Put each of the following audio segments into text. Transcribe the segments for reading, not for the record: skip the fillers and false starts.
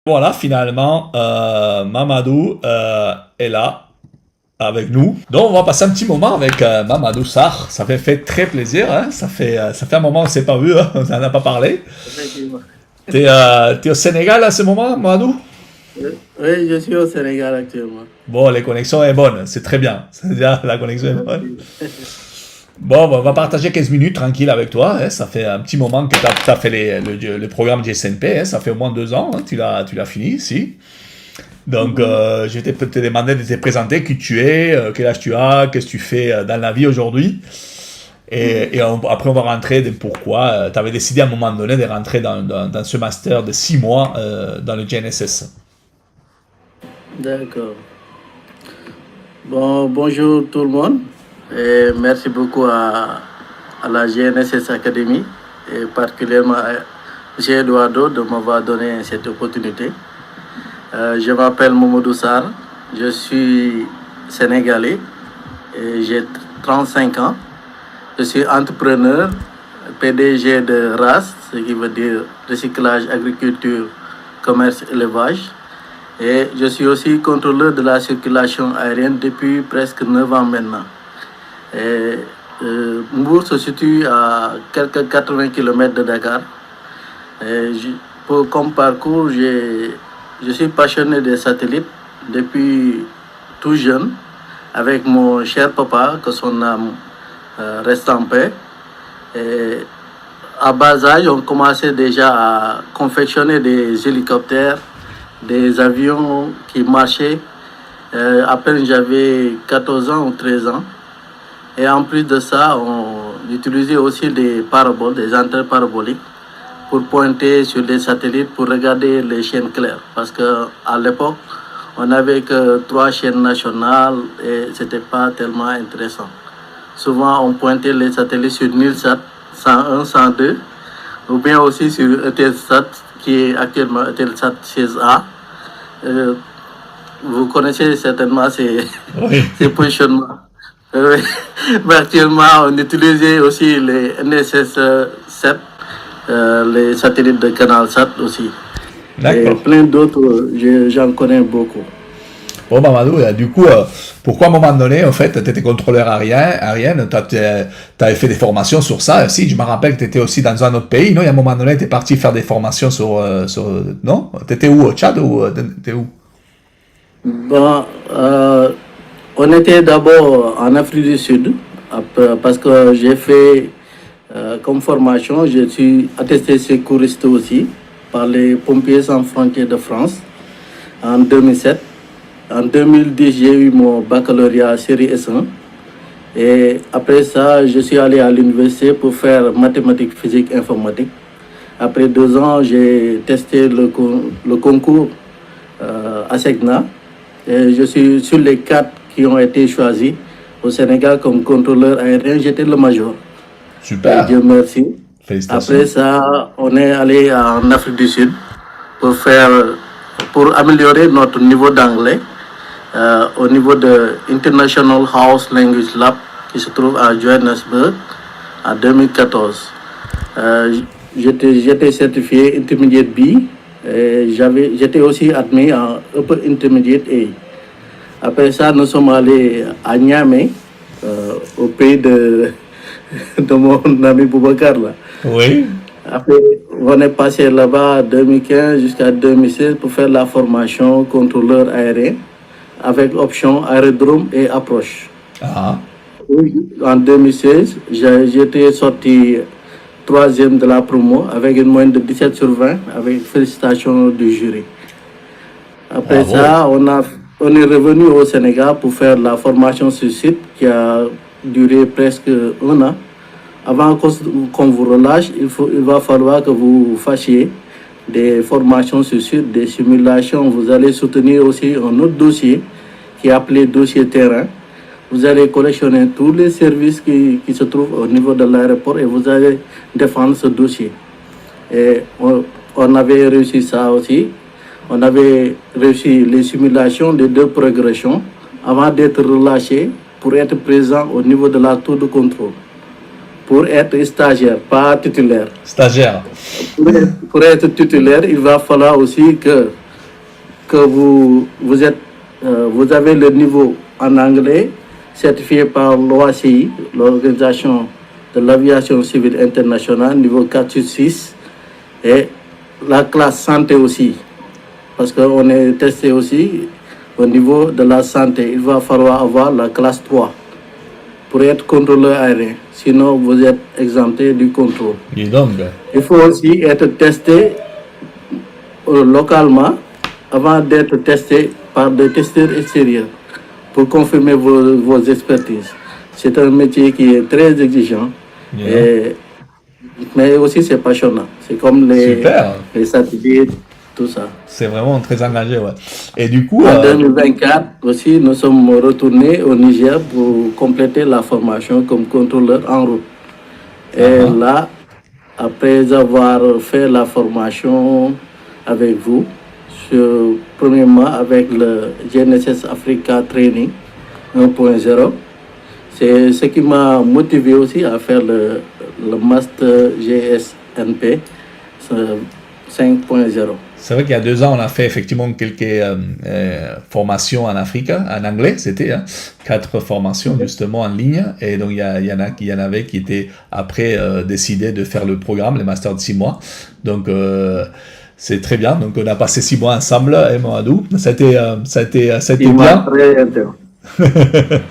Voilà, finalement, Mamadou est là avec nous. Donc, on va passer un petit moment avec Mamadou Sarr. Ça fait très plaisir. Hein? Ça fait un moment qu'on ne s'est pas vu. Hein? On n'en a pas parlé. Effectivement. T'es au Sénégal à ce moment, Mamadou? Oui, je suis au Sénégal actuellement. Bon, les connexions sont bonnes. C'est très bien. C'est-à-dire, la connexion est bonne. Merci. Bon, on va partager 15 minutes tranquille avec toi. Hein. Ça fait un petit moment que tu as fait le programme GSNP. Hein. Ça fait au moins 2 ans. Hein. Tu l'as fini, si. Donc, je vais te demander de te présenter qui tu es, quel âge tu as, qu'est-ce que tu fais dans la vie aujourd'hui. Après, on va rentrer dans pourquoi tu avais décidé à un moment donné de rentrer dans ce master de 6 mois dans le GNSS. D'accord. Bon, bonjour tout le monde et merci beaucoup à la GNSS Academy et particulièrement à M. Eduardo de m'avoir donné cette opportunité. Je m'appelle Mamadou Sarr, je suis sénégalais et j'ai 35 ans. Je suis entrepreneur, PDG de RAS, ce qui veut dire recyclage, agriculture, commerce, élevage. Et je suis aussi contrôleur de la circulation aérienne depuis presque 9 ans maintenant. Et, Mbour se situe à quelques 80 km de Dakar. Comme parcours, je suis passionné des satellites depuis tout jeune, avec mon cher papa, que son âme reste en paix. Et à bas âge, on commençait déjà à confectionner des hélicoptères, des avions qui marchaient. À peine j'avais 14 ans ou 13 ans. Et en plus de ça, on utilisait aussi des paraboles, des antennes paraboliques, pour pointer sur des satellites pour regarder les chaînes claires. Parce qu'à l'époque, on n'avait que 3 chaînes nationales et ce n'était pas tellement intéressant. Souvent, on pointait les satellites sur Nilsat 101, 102, ou bien aussi sur Eutelsat, qui est actuellement Eutelsat 16A. Vous connaissez certainement ces, Oui. ces positionnements. Mais actuellement, on utilisait aussi les NSS 7, les satellites de CanalSat aussi. Et D'accord. plein d'autres, j'en connais beaucoup. Bon, Mamadou, du coup, pourquoi à un moment donné, en fait, tu étais contrôleur aérienne, tu avais fait des formations sur ça. Si, je me rappelle que tu étais aussi dans un autre pays, non? Il y a un moment donné, tu es parti faire des formations non? Tu étais où, au Tchad ou t'étais où? Bon, on était d'abord en Afrique du Sud, parce que j'ai fait comme formation, je suis attesté secouriste aussi par les pompiers sans frontières de France en 2007. En 2010, j'ai eu mon baccalauréat série S1. Et après ça, je suis allé à l'université pour faire mathématiques, physique, informatique. Après 2 ans, j'ai testé le concours à SECNA. Et je suis sur les 4 qui ont été choisis au Sénégal comme contrôleur aérien. J'étais le major. Et Super. Dieu merci. Après Félicitations. ça, on est allé en Afrique du Sud pour améliorer notre niveau d'anglais au niveau de International House Language Lab qui se trouve à Johannesburg en 2014. J'étais certifié Intermediate B et j'étais aussi admis en Upper Intermediate A. Après ça, nous sommes allés à Niamey, au pays de mon ami Boubacar là. Oui. Après, on est passé là-bas 2015 jusqu'à 2016 pour faire la formation contrôleur aérien avec option aérodrome et approche. Ah, En 2016, j'étais sorti 3e de la promo avec une moyenne de 17 sur 20 avec félicitations du jury. Après bravo. ça, on est revenu au Sénégal pour faire la formation sur site qui a duré presque 1 an. Avant qu'on vous relâche, il va falloir que vous fassiez des formations sur site, des simulations. Vous allez soutenir aussi un autre dossier qui est appelé dossier terrain. Vous allez collectionner tous les services qui se trouvent au niveau de l'aéroport et vous allez défendre ce dossier. Et on avait réussi ça aussi. On avait réussi les simulations des 2 progressions avant d'être relâché pour être présent au niveau de la tour de contrôle. Pour être stagiaire, pas titulaire. Stagiaire. Pour être titulaire, il va falloir aussi que que vous avez le niveau en anglais certifié par l'OACI, l'Organisation de l'Aviation Civile Internationale, niveau 4/6, et la classe santé aussi, parce qu'on est testé aussi au niveau de la santé. Il va falloir avoir la classe 3 pour être contrôleur aérien, sinon vous êtes exempté du contrôle. Dis donc. Il faut aussi être testé localement avant d'être testé par des testeurs extérieurs pour confirmer vos expertises. C'est un métier qui est très exigeant, mais aussi c'est passionnant. C'est comme les satellites, tout ça. C'est vraiment très engagé, ouais. Et du coup... En 2024 aussi, nous sommes retournés au Niger pour compléter la formation comme contrôleur en route. Et là, après avoir fait la formation avec vous, premièrement avec le GNSS Africa Training 1.0, c'est ce qui m'a motivé aussi à faire le Master GSNP 5.0. C'est vrai qu'il y a 2 ans, on a fait effectivement quelques formations en Afrique, en anglais, c'était 4 formations justement en ligne. Et donc, il y en avait qui étaient après décidés de faire le programme, le master de 6 mois. Donc, c'est très bien. Donc, on a passé 6 mois ensemble, Mamadou. Ça a été bien. Très intense.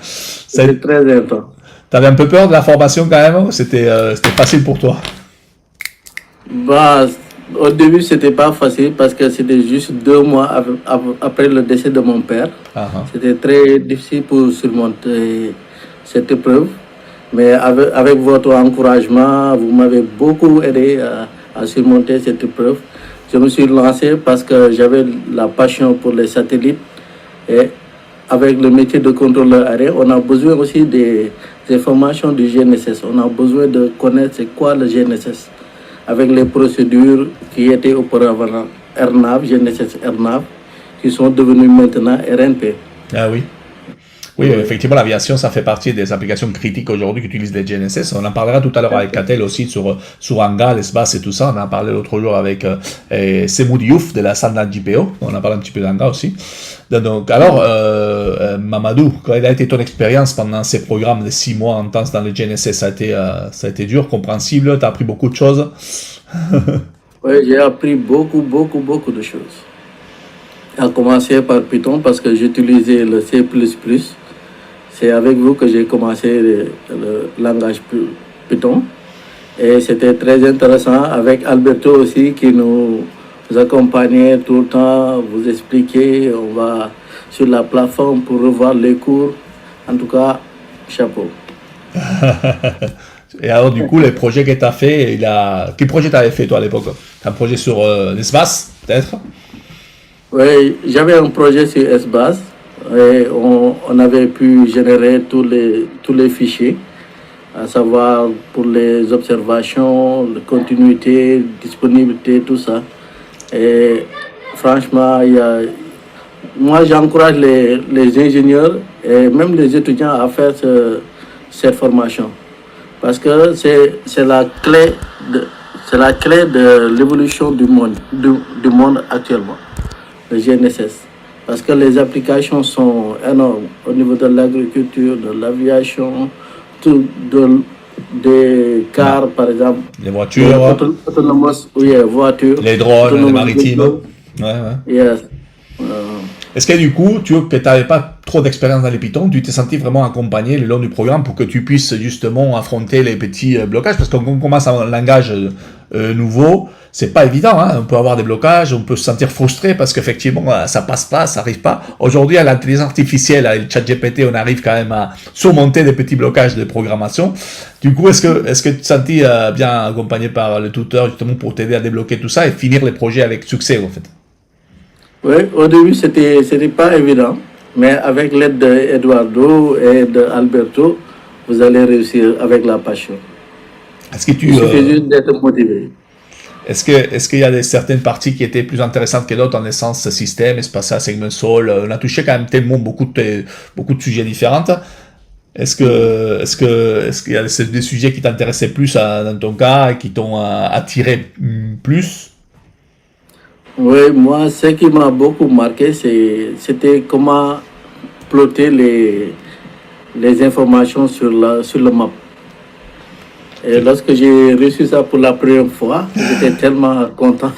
C'était très intense. T'avais un peu peur de la formation quand même, ou c'était facile pour toi? Bah, au début, c'était pas facile parce que c'était juste 2 mois après le décès de mon père. C'était très difficile pour surmonter cette épreuve. Mais avec votre encouragement, vous m'avez beaucoup aidé à surmonter cette épreuve. Je me suis lancé parce que j'avais la passion pour les satellites. Et avec le métier de contrôleur aérien, on a besoin aussi des formations du GNSS. On a besoin de connaître c'est quoi le GNSS. Avec les procédures qui étaient auparavant RNAV, GNSS RNAV, qui sont devenues maintenant RNP. Ah oui. Oui, effectivement, l'aviation, ça fait partie des applications critiques aujourd'hui qui utilisent les GNSS. On en parlera tout à l'heure avec Catel aussi sur Anga, l'espace et tout ça. On en a parlé l'autre jour avec Semou Diouf de la Sanda JPO. On en parle un petit peu d'Anga aussi. Donc, alors, Mamadou, quelle a été ton expérience pendant ces programmes de 6 mois intenses dans le GNSS? Ça a été dur, compréhensible? Tu as appris beaucoup de choses? Oui, j'ai appris beaucoup de choses. À commencer par Python parce que j'utilisais le C++. C'est avec vous que j'ai commencé le langage Python. Et c'était très intéressant avec Alberto aussi qui nous accompagnait tout le temps, vous expliquer. On va sur la plateforme pour revoir les cours. En tout cas, chapeau. Et alors, du coup, les projets que tu as fait, quel projet tu avais fait toi à l'époque? Un projet sur l'espace, peut-être? Oui, j'avais un projet sur espace. Et on avait pu générer tous les fichiers, à savoir pour les observations, la continuité, disponibilité, tout ça. Et franchement, moi j'encourage les ingénieurs et même les étudiants à faire cette formation. Parce que c'est la clé de l'évolution du monde actuellement, le GNSS. Parce que les applications sont énormes au niveau de l'agriculture, de l'aviation, des cars, par exemple. Les voitures. Voitures. Les drones, les maritimes. Yes. Est-ce que du coup, que tu n'avais pas trop d'expérience dans les Python, tu t'es senti vraiment accompagné le long du programme pour que tu puisses justement affronter les petits blocages? Parce qu'on commence un langage nouveau, c'est pas évident, hein? On peut avoir des blocages, on peut se sentir frustré parce qu'effectivement ça passe pas, ça arrive pas. Aujourd'hui, à l'intelligence artificielle, avec le ChatGPT, on arrive quand même à surmonter des petits blocages de programmation. Du coup, est-ce que tu te sentis bien accompagné par le tuteur justement pour t'aider à débloquer tout ça et finir les projets avec succès en fait? Oui, au début c'était pas évident, mais avec l'aide d'Eduardo et d'Alberto, vous allez réussir avec la passion. Il suffit juste d'être motivé. Est-ce qu'il y a certaines parties qui étaient plus intéressantes que d'autres en essence système, spatial, segment sol? On a touché quand même tellement beaucoup de sujets différents. Est-ce qu'il y a des sujets qui t'intéressaient plus dans ton cas et qui t'ont attiré plus? Oui, moi, ce qui m'a beaucoup marqué, c'était comment plotter les informations sur le map. Et lorsque j'ai reçu ça pour la première fois, j'étais tellement content.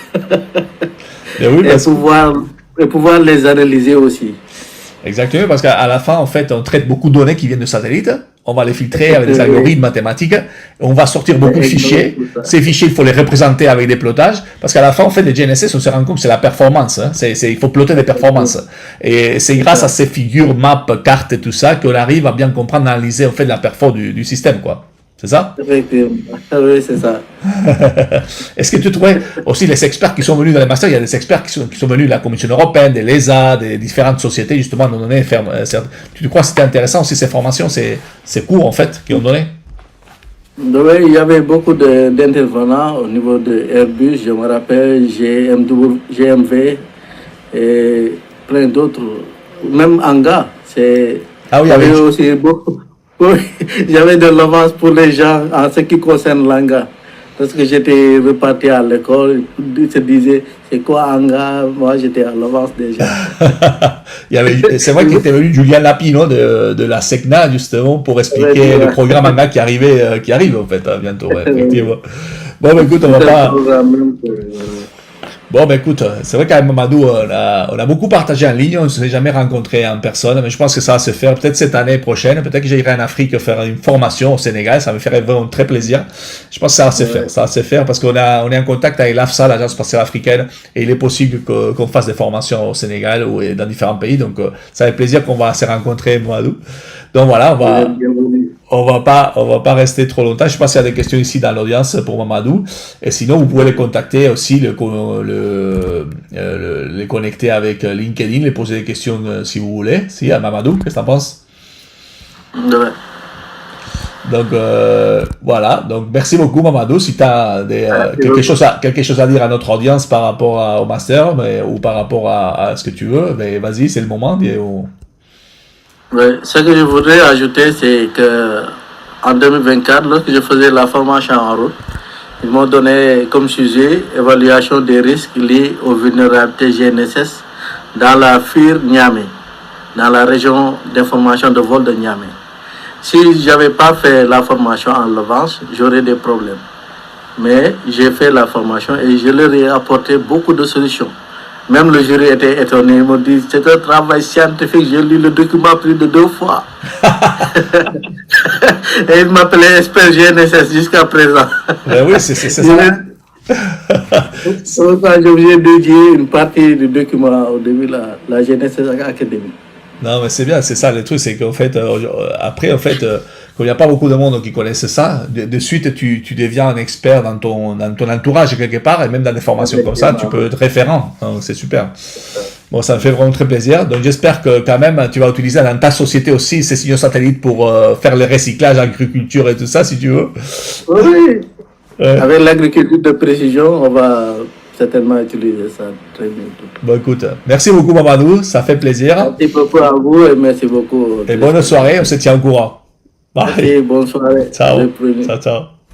Mais oui, et, pouvoir, et pouvoir les analyser aussi. Exactement, parce qu'à la fin, en fait, on traite beaucoup de données qui viennent de satellites, on va les filtrer avec des algorithmes mathématiques, et on va sortir beaucoup de fichiers. Ces fichiers, il faut les représenter avec des plottages, parce qu'à la fin, en fait, les GNSS, on se rend compte que c'est la performance. Hein. Il faut plotter des performances. Et c'est grâce à ces figures, maps, cartes et tout ça, qu'on arrive à bien comprendre, analyser, en fait, la performance du système, quoi. C'est ça? Effectivement. Oui, c'est ça. Est-ce que tu trouvais aussi les experts qui sont venus dans les masters, il y a des experts qui sont venus de la Commission européenne, de l'ESA, des différentes sociétés, justement, à nous donner, tu crois que c'était intéressant aussi ces formations, ces cours, en fait, qui ont donné? Oui, il y avait beaucoup d'intervenants au niveau de Airbus, je me rappelle, GMV et plein d'autres, même Anga. Ah oui, il y avait aussi beaucoup. Oui, j'avais de l'avance pour les gens en ce qui concerne l'Anga. Parce que j'étais reparti à l'école, ils se disaient, c'est quoi Anga? Moi, j'étais à l'avance déjà. C'est vrai qu'il était venu Julien Lapino de la SECNA, justement, pour expliquer le programme Anga qui arrive, en fait, bientôt, effectivement. Bon, bah, écoute, on va pas... Bon, ben écoute, c'est vrai qu'avec Mamadou, on a beaucoup partagé en ligne, on ne s'est jamais rencontré en personne, mais je pense que ça va se faire peut-être cette année prochaine, peut-être que j'irai en Afrique faire une formation au Sénégal, ça me ferait vraiment très plaisir. Je pense que ça va se faire parce qu'on est en contact avec l'AFSA, l'Agence spatiale africaine, et il est possible qu'on fasse des formations au Sénégal ou dans différents pays, donc ça fait plaisir qu'on va se rencontrer, Mamadou. Donc voilà, on va pas rester trop longtemps. Je sais pas s'il y a des questions ici dans l'audience pour Mamadou. Et sinon, vous pouvez les contacter aussi, les connecter avec LinkedIn, les poser des questions si vous voulez. Si, à Mamadou, qu'est-ce que t'en penses? Ouais. Donc, voilà. Donc, merci beaucoup, Mamadou. Si tu as quelque chose à dire à notre audience par rapport au master, ou par rapport à ce que tu veux, mais vas-y, c'est le moment. Oui, ce que je voudrais ajouter, c'est que en 2024, lorsque je faisais la formation en route, ils m'ont donné comme sujet évaluation des risques liés aux vulnérabilités GNSS dans la FIR Niamey, dans la région d'information de vol de Niamey. Si je n'avais pas fait la formation en avance, j'aurais des problèmes. Mais j'ai fait la formation et je leur ai apporté beaucoup de solutions. Même le jury était étonné, ils m'ont dit c'est un travail scientifique, j'ai lu le document plus de 2 fois. Et ils m'appelaient expert GNSS jusqu'à présent. Ben oui, c'est ça. Donc, j'ai obligé de dédier une partie du document au début, la GNSS Academy. Non, mais c'est bien, c'est ça le truc, c'est qu'en fait, après, en fait, quand il n'y a pas beaucoup de monde qui connaissent ça, de suite, tu deviens un expert dans ton entourage quelque part, et même dans des formations comme ça, tu peux être référent. Donc, c'est super. Bon, ça me fait vraiment très plaisir. Donc, j'espère que quand même, tu vas utiliser dans ta société aussi ces signaux satellites pour faire le recyclage, agriculture et tout ça, si tu veux. Oui. Avec l'agriculture de précision, on va certainement utiliser ça très bientôt. Bon, écoute, merci beaucoup, Mamadou, ça fait plaisir. Merci beaucoup à vous et merci beaucoup. Et bonne soirée, on se tient au courant. Bye. Merci, bonne soirée. Ciao. Ciao, ciao.